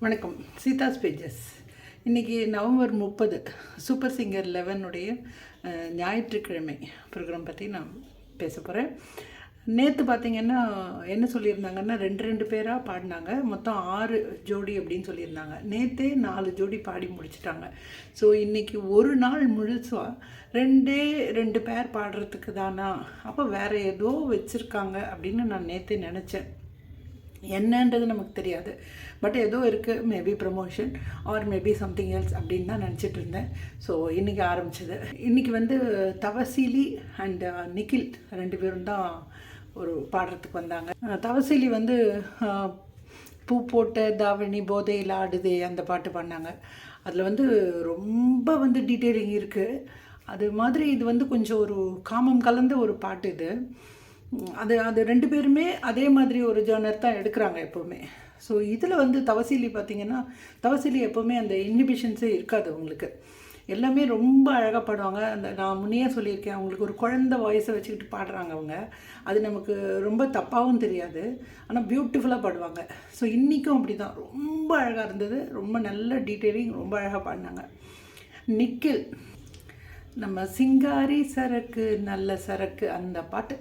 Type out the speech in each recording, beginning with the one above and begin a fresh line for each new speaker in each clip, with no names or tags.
வணக்கம். சீதாஸ் பேஜஸ். இன்றைக்கி November 30 super singer 11 ஞாயிற்றுக்கிழமை ப்ரோக்ராம் பற்றி நான் பேச போகிறேன். நேற்று பார்த்திங்கன்னா என்ன சொல்லியிருந்தாங்கன்னா 2 பேராக பாடினாங்க. மொத்தம் 6 ஜோடி அப்படின்னு சொல்லியிருந்தாங்க. நேற்றே 4 ஜோடி பாடி முடிச்சிட்டாங்க. ஸோ இன்றைக்கி ஒரு நாள் முழுசாக 2 பேர் பாடுறதுக்கு தானா, அப்போ வேறு ஏதோ வச்சுருக்காங்க அப்படின்னு நான் நேற்றே நினச்சேன். என்னன்றது நமக்கு தெரியாது, பட் ஏதோ இருக்குது, maybe promotion or maybe something else அப்படின்னு தான் நினச்சிட்டு இருந்தேன். ஸோ இன்றைக்கி ஆரம்பிச்சது. இன்றைக்கி தவசீலி அண்ட் நிக்கில் 2 பேரும் தான் ஒரு பாடுறதுக்கு வந்தாங்க. தவசீலி பூ போட்ட தாவணி போதையில் ஆடுதே அந்த பாட்டு பாடினாங்க. அதில் ரொம்ப டீட்டெயிலிங் இருக்குது. அது மாதிரி இது கொஞ்சம் ஒரு காமம் கலந்த ஒரு பாட்டு. இது அது 2 பேருமே அதே மாதிரி ஒரு ஜானர் தான் எடுக்கிறாங்க எப்போவுமே. ஸோ இதில் தவசீலி பார்த்திங்கன்னா, தவசீலி எப்போவுமே அந்த இன்ஹிபிஷன்ஸே இருக்காது. அவங்களுக்கு எல்லாமே ரொம்ப அழகாக பாடுவாங்க. நான் முன்னையே சொல்லியிருக்கேன், அவங்களுக்கு ஒரு குழந்த வாய்ஸை வச்சுக்கிட்டு பாடுறாங்க அவங்க. அது நமக்கு ரொம்ப தப்பாகவும் தெரியாது, ஆனால் பியூட்டிஃபுல்லாக பாடுவாங்க. ஸோ இன்றைக்கும் அப்படி தான், ரொம்ப அழகாக இருந்தது. ரொம்ப நல்ல டீட்டெயிலிங், ரொம்ப அழகாக பாடினாங்க. நிக்கில், நம்ம சிங்காரி சரக்கு நல்ல சரக்கு அந்த பாட்டு.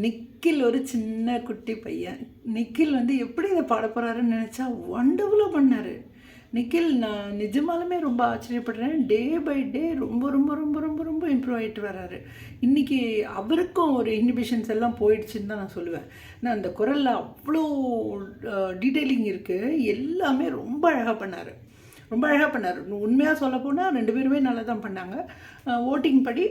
நிக்கில் ஒரு சின்ன குட்டி பையன். நிக்கில் எப்படி இதை பாட போகிறாருன்னு நினச்சா வண்டர்ஃபுல்லாக பண்ணார். நிக்கில் நான் நிஜமாலுமே ரொம்ப ஆச்சரியப்படுறேன். டே பை டே ரொம்ப ரொம்ப ரொம்ப ரொம்ப ரொம்ப இம்ப்ரூவ் ஆகிட்டு வர்றாரு. இன்றைக்கி அவருக்கும் ஒரு இன்ஹிபிஷன்ஸ் எல்லாம் போயிடுச்சுன்னு தான் நான் சொல்லுவேன். ஏன்னா அந்த குரலில் அவ்வளோ டீட்டெயிலிங் இருக்குது. எல்லாமே ரொம்ப அழகாக பண்ணார், ரொம்ப அழகாக பண்ணார். உண்மையாக சொல்ல போனால் 2 பேருமே நல்லா தான் பண்ணாங்க. ஓட்டிங் படி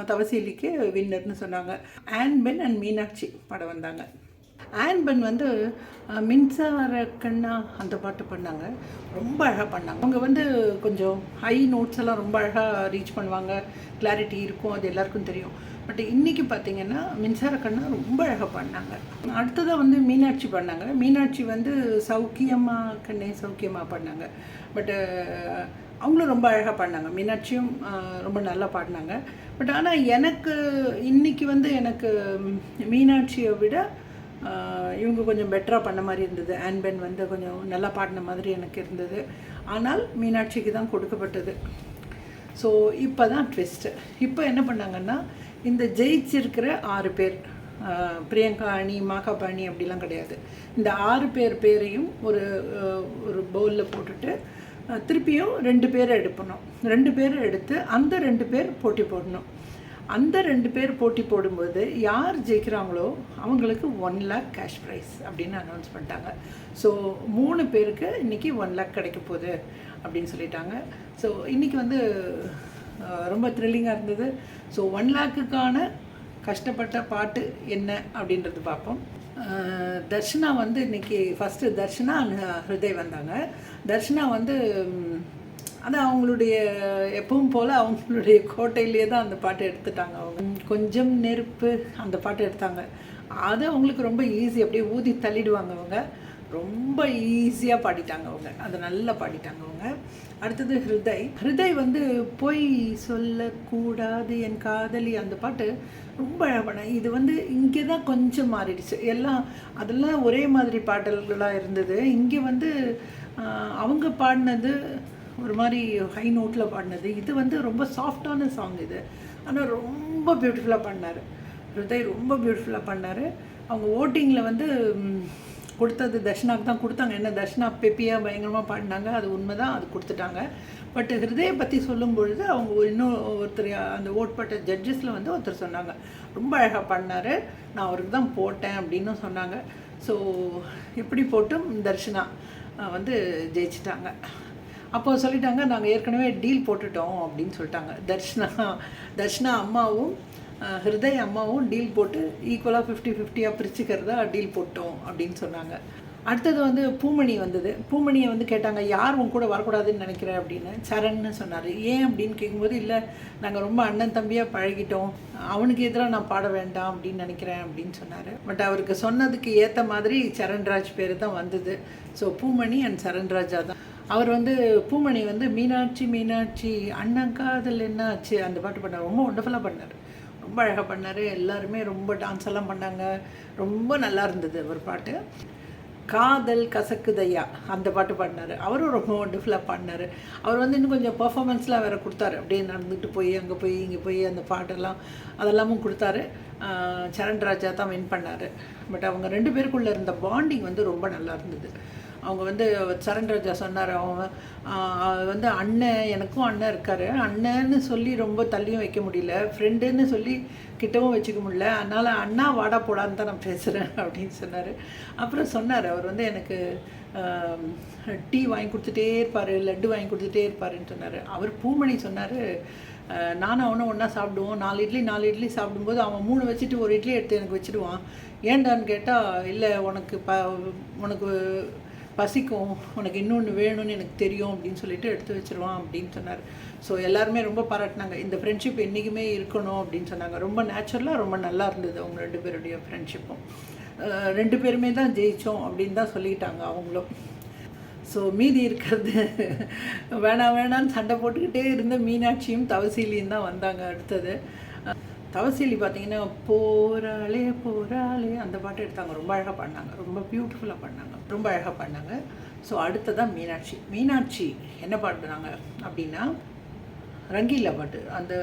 தவசீலிக்கு வின்னர்னு சொன்னாங்க. ஆன் பென் அண்ட் மீனாட்சி பாட வந்தாங்க. ஆன் பென் மின்சார கண்ணா அந்த பாட்டு பண்ணாங்க. ரொம்ப அழகாக பண்ணாங்க. அவங்க கொஞ்சம் ஹை நோட்ஸ் எல்லாம் ரொம்ப அழகாக ரீச் பண்ணுவாங்க. கிளாரிட்டி இருக்கும், அது எல்லாருக்கும் தெரியும். பட் இன்றைக்கி பார்த்திங்கன்னா மின்சார கண்ணா ரொம்ப அழகாக பண்ணாங்க. அடுத்ததாக மீனாட்சி பண்ணாங்க. மீனாட்சி சௌக்கியமா கண்ணே சௌக்கியமாக பண்ணாங்க. பட்டு அவங்களும் ரொம்ப அழகாக பாடினாங்க. மீனாட்சியும் ரொம்ப நல்லா பாடினாங்க. பட் ஆனால் எனக்கு இன்றைக்கி எனக்கு மீனாட்சியை விட இவங்க கொஞ்சம் பெட்டராக பண்ண மாதிரி இருந்தது. ஆன் பென் கொஞ்சம் நல்லா பாடின மாதிரி எனக்கு இருந்தது. ஆனால் மீனாட்சிக்கு தான் கொடுக்கப்பட்டது. ஸோ இப்போ தான் ட்விஸ்ட்டு. இப்போ என்ன பண்ணாங்கன்னா, இந்த ஜெயிச்சிருக்கிற 6 பேர், பிரியங்கா அணி மாகாப அணி அப்படிலாம் கிடையாது. இந்த 6 பேரையும் ஒரு பவுலில் போட்டுட்டு திருப்பியும் 2 பேரை எடுப்பணும். 2 பேரை எடுத்து அந்த 2 பேர் போட்டி போடணும். அந்த 2 பேர் போட்டி போடும்போது யார் ஜெயிக்கிறாங்களோ அவங்களுக்கு 1 lakh கேஷ் ப்ரைஸ் அப்படின்னு அனௌன்ஸ் பண்ணிட்டாங்க. ஸோ 3 பேருக்கு இன்றைக்கி 1 lakh கிடைக்க போகுது அப்படின்னு சொல்லிட்டாங்க. ஸோ இன்றைக்கி ரொம்ப த்ரில்லிங்காக இருந்தது. ஸோ 1 lakhக்கான கஷ்டப்பட்ட பாட்டு என்ன அப்படின்றது பார்ப்போம். தர்ஷனா இன்றைக்கி ஃபஸ்ட்டு தர்ஷனா ஹிருதய் வந்தாங்க. தர்ஷனா அது அவங்களுடைய எப்பவும் போல் அவங்களுடைய கோட்டையிலே தான் அந்த பாட்டு எடுத்துட்டாங்க. அவங்க கொஞ்சம் நெருப்பு அந்த பாட்டு எடுத்தாங்க. அது அவங்களுக்கு ரொம்ப ஈஸி, அப்படியே ஊதி தள்ளிடுவாங்க. அவங்க ரொம்ப ஈஸியாக பாடிட்டாங்க. அவங்க அதை நல்லா பாடிட்டாங்க. அவங்க அடுத்தது ஹிருதய் பொய் சொல்லக்கூடாது என் காதலி அந்த பாட்டு ரொம்ப அழகான. இது இங்கே தான் கொஞ்சம் மாறிடுச்சு. அதெல்லாம் ஒரே மாதிரி பாடல்களாக இருந்தது. இங்கே அவங்க பாடினது ஒரு மாதிரி ஹை நோட்டில் பாடினது. இது ரொம்ப சாஃப்டான சாங் இது. ஆனால் ரொம்ப பியூட்டிஃபுல்லாக பண்ணார் ஹிருதய், ரொம்ப பியூட்டிஃபுல்லாக பண்ணார். அவங்க ஓட்டிங்கில் கொடுத்தது தர்ஷனாக்கு தான் கொடுத்தாங்க. என்ன தர்ஷனா பெப்பியாக பயங்கரமாக பாடினாங்க, அது உண்மை தான், அது கொடுத்துட்டாங்க. பட் ஹிருதயை பற்றி சொல்லும் பொழுது அவங்க ஒருத்தர் அந்த ஓட் பட்ட ஜட்ஜஸில் ஒருத்தர் சொன்னாங்க, ரொம்ப அழகாக பாடினார், நான் அவருக்கு தான் போட்டேன் அப்படின்னு சொன்னாங்க. ஸோ எப்படி போட்டும் தர்ஷனா ஜெயிச்சிட்டாங்க. அப்போது சொல்லிட்டாங்க, நாங்கள் ஏற்கனவே டீல் போட்டுட்டோம் அப்படின்னு சொல்லிட்டாங்க. தர்ஷனா அம்மாவும் ஹிருதய் அம்மாவும் டீல் போட்டு ஈக்குவலாக 50-50 பிரிச்சுக்கிறதா டீல் போட்டோம் அப்படின்னு சொன்னாங்க. அடுத்தது பூமணி வந்தது. பூமணியை கேட்டாங்க, யார் உன் கூட வரக்கூடாதுன்னு நினைக்கிறேன் அப்படின்னு. சரண்னு சொன்னார். ஏன் அப்படின்னு கேட்கும்போது, இல்லை நாங்கள் ரொம்ப அண்ணன் தம்பியாக பழகிட்டோம், அவனுக்கு எதிராக நான் பாட வேண்டாம் அப்படின்னு நினைக்கிறேன் அப்படின்னு சொன்னார். பட் அவருக்கு சொன்னதுக்கு ஏற்ற மாதிரி சரண்ராஜ் பேர் தான் வந்தது. ஸோ பூமணி அண்ட் சரண்ராஜா தான். அவர் பூமணி மீனாட்சி மீனாட்சி அண்ணன் காதல் என்னாச்சு அந்த பாட்டு பண்ணார். ரொம்ப ஒண்டர்ஃபுல்லாக பண்ணார், ரொம்ப அழகாக பண்ணார். எல்லாருமே ரொம்ப டான்ஸ் எல்லாம் பண்ணாங்க. ரொம்ப நல்லா இருந்தது ஒரு பாட்டு. காதல் கசக்குதையா அந்த பாட்டு பாடினார். அவரும் ரொம்ப ஒண்டர்ஃபுல்லாக பாடினார். அவர் வந்து இன்னும் கொஞ்சம் பர்ஃபார்மன்ஸ்லாம் வேறு கொடுத்தாரு. அப்படியே நடந்துட்டு போய் அங்கே போய் இங்கே போய் அந்த பாட்டெல்லாம் அதெல்லாமும் கொடுத்தாரு. சரண் ராஜா தான் வின் பண்ணார். பட் அவங்க 2 பேருக்குள்ளே இருந்த பாண்டிங் வந்து ரொம்ப நல்லா இருந்தது. அவங்க வந்து சரண் ராஜா சொன்னார், அவங்க வந்து அண்ணன், எனக்கும் அண்ணன் இருக்கார், அண்ணன்னு சொல்லி ரொம்ப தள்ளியும் வைக்க முடியல, ஃப்ரெண்டுன்னு சொல்லி கிட்டவும் வச்சுக்க முடியல, அதனால் அண்ணா வாடா போடான்னு தான் நான் பேசுகிறேன் அப்படின்னு சொன்னார். அப்புறம் சொன்னார், அவர் வந்து எனக்கு டீ வாங்கி கொடுத்துட்டே இருப்பார், லட்டு வாங்கி கொடுத்துட்டே இருப்பாருன்னு சொன்னார். அவர் பூமணி சொன்னார், நானும் அவனும் ஒன்றா சாப்பிடுவோம், 4 இட்லி சாப்பிடும்போது அவன் 3 வச்சுட்டு 1 இட்லி எடுத்து எனக்கு வச்சுடுவான். ஏண்டான்னு கேட்டால், இல்லை உனக்கு பசிக்கும், உனக்கு இன்னொன்று வேணும்னு எனக்கு தெரியும் அப்படின்னு சொல்லிட்டு எடுத்து வச்சுருவான் அப்படின்னு சொன்னார். ஸோ எல்லாருமே ரொம்ப பாராட்டினாங்க. இந்த ஃப்ரெண்ட்ஷிப் என்றைக்குமே இருக்கணும் அப்படின்னு சொன்னாங்க. ரொம்ப நேச்சுரலாக ரொம்ப நல்லா இருந்தது அவங்க 2 பேருடைய ஃப்ரெண்ட்ஷிப்பும். 2 பேருமே தான் ஜெயித்தோம் அப்படின்னு தான் சொல்லிட்டாங்க அவங்களும். ஸோ மீதி இருக்கிறது வேணான்னு சண்டை போட்டுக்கிட்டே இருந்த மீனாட்சியும் தவசீலியும் தான் வந்தாங்க அடுத்தது. தவசீலி பார்த்தீங்கன்னா போராளே அந்த பாட்டு எடுத்தாங்க. ரொம்ப அழகாக பாடினாங்க, ரொம்ப பியூட்டிஃபுல்லாக பாடினாங்க, ரொம்ப அழகாக பாடினாங்க. ஸோ அடுத்ததான் மீனாட்சி என்ன பாடுறாங்க அப்படின்னா ரங்கீலா பாட்டு. அந்த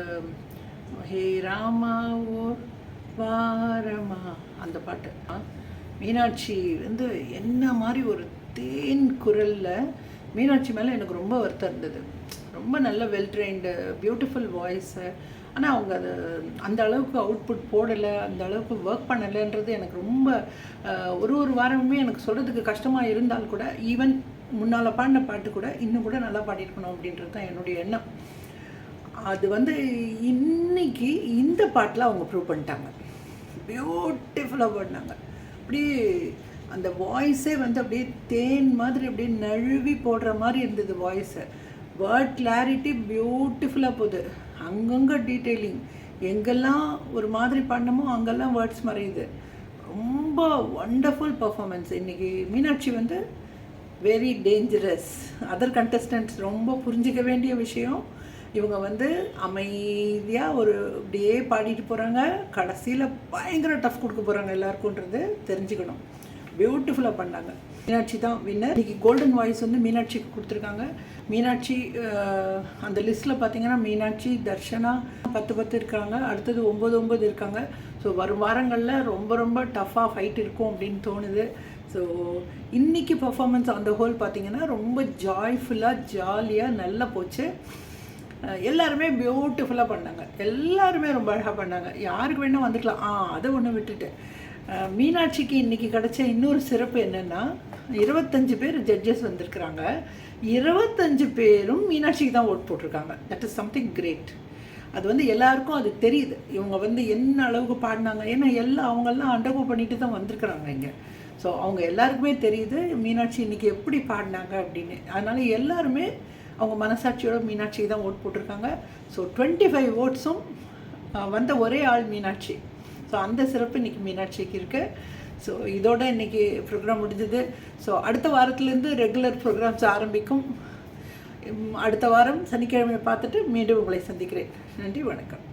ஹே ராமா ஓ வாரமா அந்த பாட்டு. மீனாட்சி வந்து என்ன மாதிரி ஒரு தேன் குரலில், மீனாட்சி மேலே எனக்கு ரொம்ப வருத்தம் இருந்தது. ரொம்ப நல்ல வெல் ட்ரெயின்டு பியூட்டிஃபுல் வாய்ஸு. ஆனால் அவங்க அது அந்த அளவுக்கு அவுட்புட் போடலை, அந்த அளவுக்கு ஒர்க் பண்ணலைன்றது எனக்கு ரொம்ப ஒரு வாரமுமே எனக்கு சொல்கிறதுக்கு கஷ்டமாக இருந்தால் கூட, ஈவன் முன்னால் பாடின பாட்டு கூட இன்னும் கூட நல்லா பாடியிருக்கணும் அப்படின்றது தான் என்னுடைய எண்ணம். அது வந்து இன்னைக்கு இந்த பாட்டில் அவங்க ப்ரூவ் பண்ணிட்டாங்க. பியூட்டிஃபுல்லாக பாடினாங்க. அப்படியே அந்த வாய்ஸே வந்து அப்படியே தேன் மாதிரி அப்படியே நழுவி போடுற மாதிரி இருந்தது வாய்ஸு. வேர்ட் கிளாரிட்டி பியூட்டிஃபுல்லாக போகுது. அங்கங்கே டீட்டெயிலிங், எங்கெல்லாம் ஒரு மாதிரி பண்ணமோ அங்கெல்லாம் வேர்ட்ஸ் மறையுது. ரொம்ப ஒண்டர்ஃபுல் பர்ஃபார்மன்ஸ். இன்றைக்கி மீனாட்சி வந்து வெரி டேஞ்சரஸ். அதர் கண்டஸ்டன்ட்ஸ் ரொம்ப புரிஞ்சிக்க வேண்டிய விஷயம், இவங்க வந்து அமைதியாக ஒரு அப்படியே பாடிட்டு போகிறாங்க, கடைசியில் பயங்கர டஃப் கொடுக்க போகிறாங்க எல்லாருக்குன்றது தெரிஞ்சுக்கணும். பியூட்டிஃபுல்லாக பண்ணாங்க. மீனாட்சி தான் வின்னர். இன்றைக்கி கோல்டன் வாய்ஸ் வந்து மீனாட்சிக்கு கொடுத்துருக்காங்க. மீனாட்சி அந்த லிஸ்ட்டில் பார்த்தீங்கன்னா மீனாட்சி, தர்ஷனா 10 இருக்காங்க. அடுத்தது 9 இருக்காங்க. ஸோ வரும் வாரங்களில் ரொம்ப டஃப்பாக ஃபைட் இருக்கும் அப்படின்னு தோணுது. ஸோ இன்றைக்கி பர்ஃபார்மன்ஸ் அந்த ஹோல் பார்த்திங்கன்னா ரொம்ப ஜாய்ஃபுல்லாக ஜாலியாக நல்லா போச்சு. எல்லாருமே பியூட்டிஃபுல்லாக பண்ணாங்க. எல்லாருமே ரொம்ப அழகாக பண்ணாங்க. யாருக்கு வேணால் வந்துக்கலாம். அதை ஒன்று விட்டுட்டு மீனாட்சிக்கு இன்றைக்கி கிடச்ச இன்னொரு சிறப்பு என்னென்னா, 25 பேர் ஜட்ஜஸ் வந்திருக்கிறாங்க. 25 பேரும் மீனாட்சிக்கு தான் ஓட் போட்டிருக்காங்க. That is something great. அது வந்து எல்லாருக்கும் அது தெரியுது, இவங்க வந்து என்ன அளவுக்கு பாடினாங்க. ஏன்னா அவங்கெல்லாம் அண்டர்கோ பண்ணிட்டு தான் வந்திருக்கிறாங்க இங்கே. ஸோ அவங்க எல்லாருக்குமே தெரியுது மீனாட்சி இன்றைக்கி எப்படி பாடினாங்க அப்படின்னு. அதனால் எல்லாருமே அவங்க மனசாட்சியோட மீனாட்சிக்கு தான் ஓட் போட்டிருக்காங்க. ஸோ 25 ஓட்ஸும் வந்த ஒரே ஆள் மீனாட்சி. ஸோ அந்த சிறப்பு இன்றைக்கி மீனாட்சிக்கு இருக்குது. ஸோ இதோட இன்றைக்கி ப்ரோக்ராம் முடிஞ்சது. ஸோ அடுத்த வாரத்துலேருந்து ரெகுலர் ப்ரோக்ராம்ஸ் ஆரம்பிக்கும். அடுத்த வாரம் சனிக்கிழமை பார்த்துட்டு மீண்டும் உங்களை சந்திக்கிறேன். நன்றி, வணக்கம்.